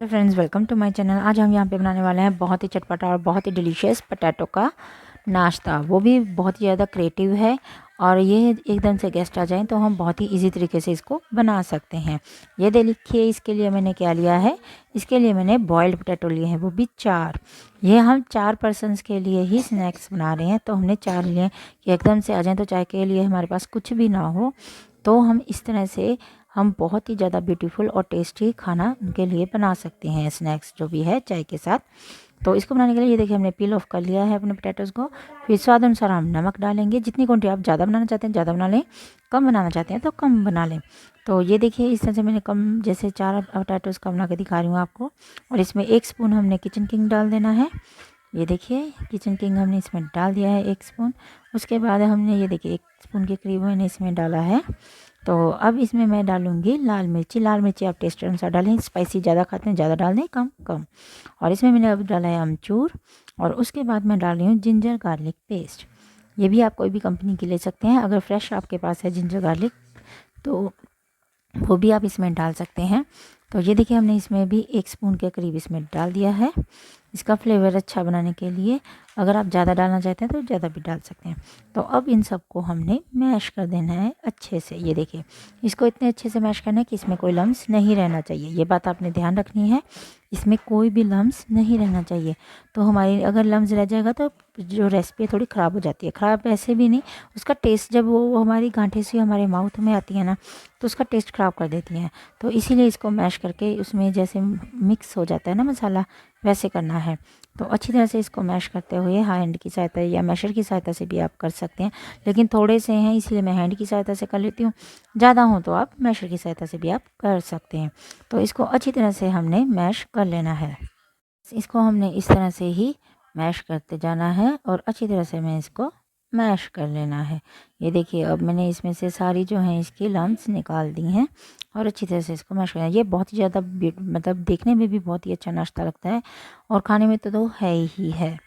Friends, welcome to my channel. आज हम यहाँ पे बनाने वाले हैं बहुत ही चटपटा और बहुत ही डिलीशियस पोटैटो का नाश्ता। वो भी बहुत ही ज़्यादा क्रिएटिव है और ये एकदम से गेस्ट आ जाएं तो हम बहुत ही इजी तरीके से इसको बना सकते हैं। ये देखिए, इसके लिए मैंने क्या लिया है। इसके लिए मैंने बॉयल्ड पोटैटो लिए हैं, वो भी 4। ये हम 4 पर्सनस के लिए ही स्नैक्स बना रहे हैं, तो हमने 4 लिए कि एकदम से आ जाएँ तो चाय के लिए हमारे पास कुछ भी ना हो, तो हम इस तरह से हम बहुत ही ज़्यादा ब्यूटीफुल और टेस्टी खाना उनके लिए बना सकते हैं, स्नैक्स जो भी है चाय के साथ। तो इसको बनाने के लिए ये देखिए, हमने पील ऑफ कर लिया है अपने पोटैटोज़ को। फिर स्वाद अनुसार हम नमक डालेंगे। जितनी क्वांटिटी आप ज़्यादा बनाना चाहते हैं ज़्यादा बना लें, कम बनाना चाहते हैं तो कम बना लें। तो ये देखिए, इस तरह से मैंने कम जैसे 4 पोटैटोज़ का बना के दिखा रही हूँ आपको। और इसमें 1 स्पून हमने किचन किंग डाल देना है। ये देखिए, किचन किंग हमने इसमें डाल दिया है 1 स्पून। उसके बाद हमने ये देखिए 1 स्पून के करीब मैंने इसमें डाला है। तो अब इसमें मैं डालूँगी लाल मिर्ची। लाल मिर्ची आप टेस्ट अनुसार डालें, स्पाइसी ज़्यादा खाते हैं ज़्यादा डाल दें, कम कम। और इसमें मैंने अब डाला है अमचूर। और उसके बाद मैं डाल रही हूँ जिंजर गार्लिक पेस्ट। ये भी आप कोई भी कंपनी की ले सकते हैं। अगर फ्रेश आपके पास है जिंजर गार्लिक तो वो भी आप इसमें डाल सकते हैं। तो ये देखिए, हमने इसमें भी 1 स्पून के करीब इसमें डाल दिया है, इसका फ्लेवर अच्छा बनाने के लिए। अगर आप ज़्यादा डालना चाहते हैं तो ज़्यादा भी डाल सकते हैं। तो अब इन सबको हमने मैश कर देना है अच्छे से। ये देखिए, इसको इतने अच्छे से मैश करना है कि इसमें कोई लम्स नहीं रहना चाहिए। ये बात आपने ध्यान रखनी है, इसमें कोई भी लम्स नहीं रहना चाहिए। तो हमारी अगर लम्स रह जाएगा तो जो रेसिपी थोड़ी ख़राब हो जाती है। ख़राब ऐसे भी नहीं, उसका टेस्ट जब वो हमारी गांठें से हमारे माउथ में आती है ना, तो उसका टेस्ट ख़राब कर देती हैं। तो इसीलिए इसको मैश करके उसमें जैसे मिक्स हो जाता है ना मसाला, वैसे करना है। तो अच्छी तरह से इसको मैश करते हुए हैंड की सहायता या मैशर की सहायता से भी आप कर सकते हैं, लेकिन थोड़े से हैं इसलिए मैं हैंड की सहायता से कर लेती हूँ। ज़्यादा हो तो आप मैशर की सहायता से भी आप कर सकते हैं। तो इसको अच्छी तरह से हमने मैश कर लेना है। इसको हमने इस तरह से ही मैश करते जाना है और अच्छी तरह से मैं इसको मैश कर लेना है। ये देखिए, अब मैंने इसमें से सारी जो हैं इसकी लम्स निकाल दी हैं और अच्छी तरह से इसको मैश करना है। ये बहुत ही ज़्यादा मतलब देखने में भी बहुत ही अच्छा नाश्ता लगता है और खाने में तो है ही है।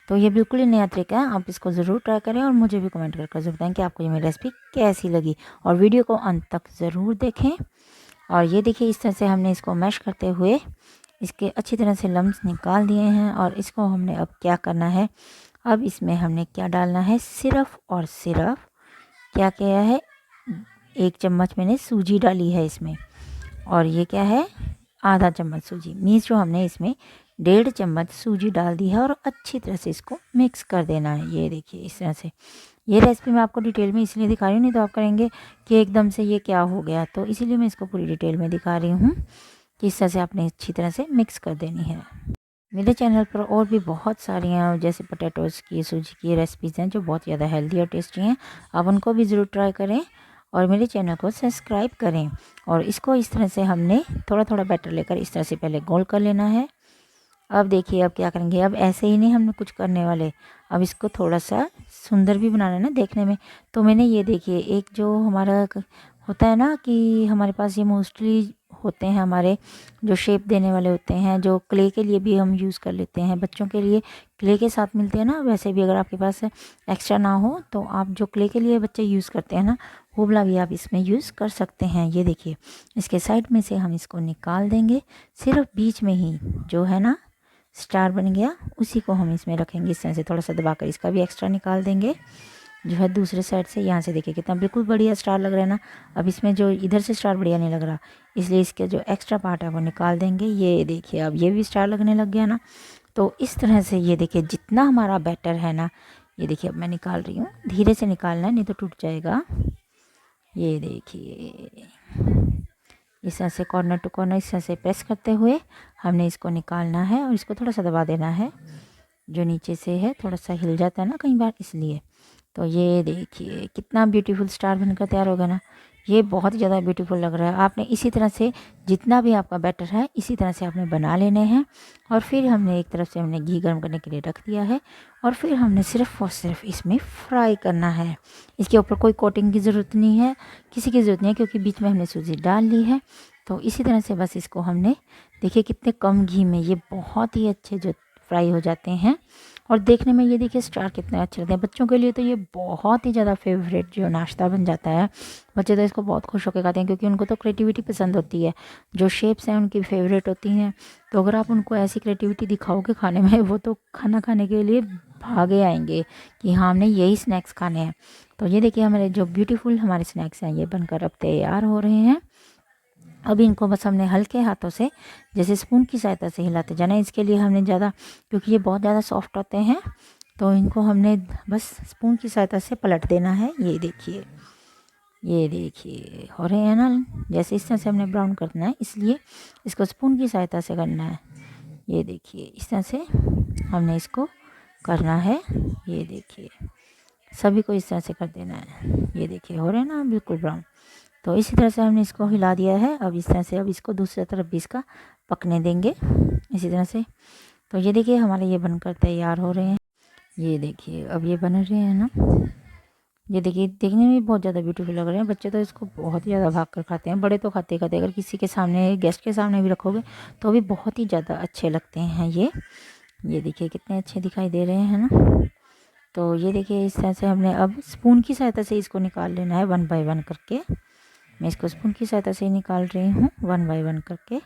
तो ये बिल्कुल ही नया तरीका है, आप इसको ज़रूर ट्राई करें और मुझे भी कमेंट करके ज़रूर बताएं कि आपको ये मेरी रेसिपी कैसी लगी। और वीडियो को अंत तक ज़रूर देखें। और ये देखिए, इस तरह से हमने इसको मैश करते हुए इसके अच्छी तरह से लम्स निकाल दिए हैं। और इसको हमने अब क्या करना है, अब इसमें हमने क्या डालना है, सिर्फ और सिर्फ क्या किया है, 1 चम्मच मैंने सूजी डाली है इसमें। और ये क्या है, आधा चम्मच सूजी, मीन्स जो हमने इसमें 1.5 चम्मच सूजी डाल दी है। और अच्छी तरह से इसको मिक्स कर देना है। ये देखिए, इस तरह से। ये रेसिपी मैं आपको डिटेल में इसलिए दिखा रही हूँ, नहीं तो आप करेंगे कि एकदम से ये क्या हो गया। तो इसीलिए मैं इसको पूरी डिटेल में दिखा रही हूँ कि इस तरह से आपने अच्छी तरह से मिक्स कर देनी है। मेरे चैनल पर और भी बहुत सारी हैं जैसे पोटैटोज़ की, सूजी की रेसिपीज़ हैं जो बहुत ज़्यादा हेल्दी और टेस्टी हैं। आप उनको भी ज़रूर ट्राई करें और मेरे चैनल को सब्सक्राइब करें। और इसको इस तरह से हमने थोड़ा थोड़ा बैटर लेकर इस तरह से पहले गोल कर लेना है। अब देखिए, अब क्या करेंगे, अब ऐसे ही नहीं हम कुछ करने वाले, अब इसको थोड़ा सा सुंदर भी बनाना है ना देखने में। तो मैंने ये देखिए, एक जो हमारा होता है ना कि हमारे पास ये मोस्टली होते हैं हमारे जो शेप देने वाले होते हैं, जो क्ले के लिए भी हम यूज़ कर लेते हैं। बच्चों के लिए क्ले के साथ मिलते हैं ना, वैसे भी अगर आपके पास एक्स्ट्रा ना हो तो आप जो क्ले के लिए बच्चे यूज़ करते हैं ना, वो वाला भी आप इसमें यूज़ कर सकते हैं। ये देखिए, इसके साइड में से हम इसको निकाल देंगे। सिर्फ बीच में ही जो है ना स्टार बन गया, उसी को हम इसमें रखेंगे। इस तरह से थोड़ा सा दबाकर इसका भी एक्स्ट्रा निकाल देंगे। जो है दूसरे साइड से, यहाँ से देखिए कितना बिल्कुल बढ़िया स्टार लग रहा है ना। अब इसमें जो इधर से स्टार बढ़िया नहीं लग रहा, इसलिए इसके जो एक्स्ट्रा पार्ट है वो निकाल देंगे। ये देखिए, अब ये भी स्टार लगने लग गया ना। तो इस तरह से ये देखिए, जितना हमारा बैटर है ना, ये देखिए अब मैं निकाल रही हूँ। धीरे से निकालना है, नहीं तो टूट जाएगा। ये देखिए, इस तरह से कॉर्नर टू कॉर्नर इस तरह से प्रेस करते हुए हमने इसको निकालना है और इसको थोड़ा सा दबा देना है। जो नीचे से है थोड़ा सा हिल जाता है ना कई बार, इसलिए। तो ये देखिए, कितना ब्यूटीफुल स्टार बनकर तैयार होगा ना। ये बहुत ही ज़्यादा ब्यूटीफुल लग रहा है। आपने इसी तरह से जितना भी आपका बैटर है इसी तरह से आपने बना लेने हैं। और फिर हमने एक तरफ से हमने घी गर्म करने के लिए रख दिया है और फिर हमने सिर्फ और सिर्फ इसमें फ्राई करना है। इसके ऊपर कोई कोटिंग की ज़रूरत नहीं है, किसी की ज़रूरत नहीं है, क्योंकि बीच में हमने सूजी डाल ली है। तो इसी तरह से बस इसको हमने देखिए कितने कम घी में ये बहुत ही अच्छे जो फ्राई हो जाते हैं। और देखने में ये देखिए स्टार कितने अच्छे लगते हैं। बच्चों के लिए तो ये बहुत ही ज़्यादा फेवरेट जो नाश्ता बन जाता है। बच्चे तो इसको बहुत खुश होकर खाते हैं क्योंकि उनको तो क्रिएटिविटी पसंद होती है, जो शेप्स हैं उनकी फेवरेट होती हैं। तो अगर आप उनको ऐसी क्रिएटिविटी दिखाओगे खाने में, वो तो खाना खाने के लिए भागे आएंगे कि हाँ हमने यही स्नैक्स खाने हैं। तो ये देखिए हमारे जो ब्यूटीफुल हमारे स्नैक्स हैं ये बनकर अब तैयार हो रहे हैं। अब इनको बस हमने हल्के हाथों से जैसे स्पून की सहायता से हिलाते जाना। इसके लिए हमने ज़्यादा, क्योंकि ये बहुत ज़्यादा सॉफ्ट होते हैं, तो इनको हमने बस स्पून की सहायता से पलट देना है। ये देखिए हो रहे हैं ना, जैसे इस तरह से हमने ब्राउन करना है, इसलिए इसको स्पून की सहायता से करना है। ये देखिए इस तरह से हमने इसको करना है। ये देखिए सभी को इस तरह से कर देना है। ये देखिए हो रहे हैं ना बिल्कुल ब्राउन। तो इसी तरह से हमने इसको हिला दिया है। अब इस तरह से अब इसको दूसरी तरफ भी इसका पकने देंगे इसी तरह से। तो ये देखिए हमारे ये बनकर तैयार हो रहे हैं। ये देखिए अब ये बन रहे हैं ना, ये देखिए देखने में बहुत ज़्यादा ब्यूटीफुल लग रहे हैं। बच्चे तो इसको बहुत ही ज़्यादा भाग कर खाते हैं, बड़े तो खाते खाते, अगर किसी के सामने गेस्ट के सामने भी रखोगे तो भी बहुत ही ज़्यादा अच्छे लगते हैं ये देखिए कितने अच्छे दिखाई दे रहे हैं ना। तो ये देखिए इस तरह से हमने अब स्पून की सहायता से इसको निकाल लेना है वन बाय वन करके। मैं इसको स्पून की सहायता से निकाल रही हूँ वन बाय वन करके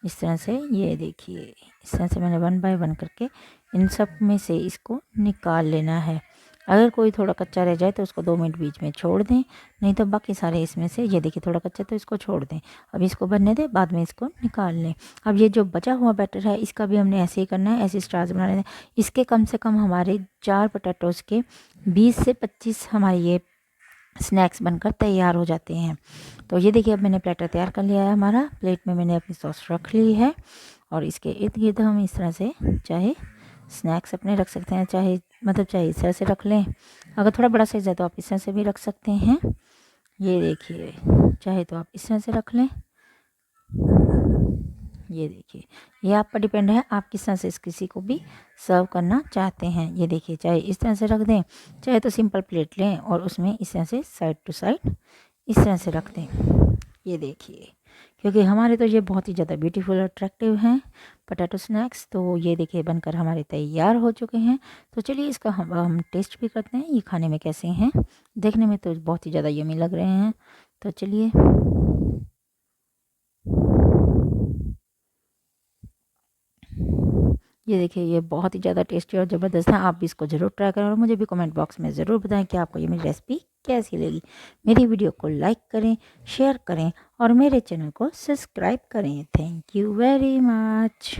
इस तरह से। ये देखिए इस तरह से मैंने वन बाय वन करके इन सब में से इसको निकाल लेना है। अगर कोई थोड़ा कच्चा रह जाए तो उसको 2 मिनट बीच में छोड़ दें, नहीं तो बाकी सारे इसमें से, ये देखिए थोड़ा कच्चा तो इसको छोड़ दें। अब इसको बनने दें, बाद में इसको निकाल लें। अब ये जो बचा हुआ बैटर है इसका भी हमने ऐसे ही करना है, ऐसे स्टार्स बनाने हैं। इसके कम से कम हमारे 4 पोटैटोज़ के 20 से 25 हमारे ये स्नैक्स बनकर तैयार हो जाते हैं। तो ये देखिए अब मैंने प्लेटर तैयार कर लिया है हमारा। प्लेट में मैंने अपनी सॉस रख ली है और इसके इर्द गिर्द हम इस तरह से चाहे स्नैक्स अपने रख सकते हैं, चाहे चाहे इस तरह से रख लें। अगर थोड़ा बड़ा साइज़ है तो आप इस तरह से भी रख सकते हैं। ये देखिए चाहे तो आप इस तरह से रख लें। ये देखिए ये आप पर डिपेंड है, आप किस तरह से किसी को भी सर्व करना चाहते हैं। ये देखिए चाहे इस तरह से रख दें, चाहे तो सिंपल प्लेट लें और उसमें इस तरह से साइड टू साइड इस तरह से रख दें। ये देखिए क्योंकि हमारे तो ये बहुत ही ज़्यादा ब्यूटीफुल और अट्रैक्टिव हैं पोटैटो स्नैक्स। तो ये देखिए बनकर हमारे तैयार हो चुके हैं। तो चलिए इसका हम टेस्ट भी करते हैं, ये खाने में कैसे हैं। देखने में तो बहुत ही ज़्यादा यमी लग रहे हैं। तो चलिए ये देखिए ये बहुत ही ज़्यादा टेस्टी और ज़बरदस्त है। आप भी इसको ज़रूर ट्राई करें और मुझे भी कमेंट बॉक्स में ज़रूर बताएं कि आपको ये मेरी रेसिपी कैसी लगी। मेरी वीडियो को लाइक करें, शेयर करें और मेरे चैनल को सब्सक्राइब करें। Thank you very much.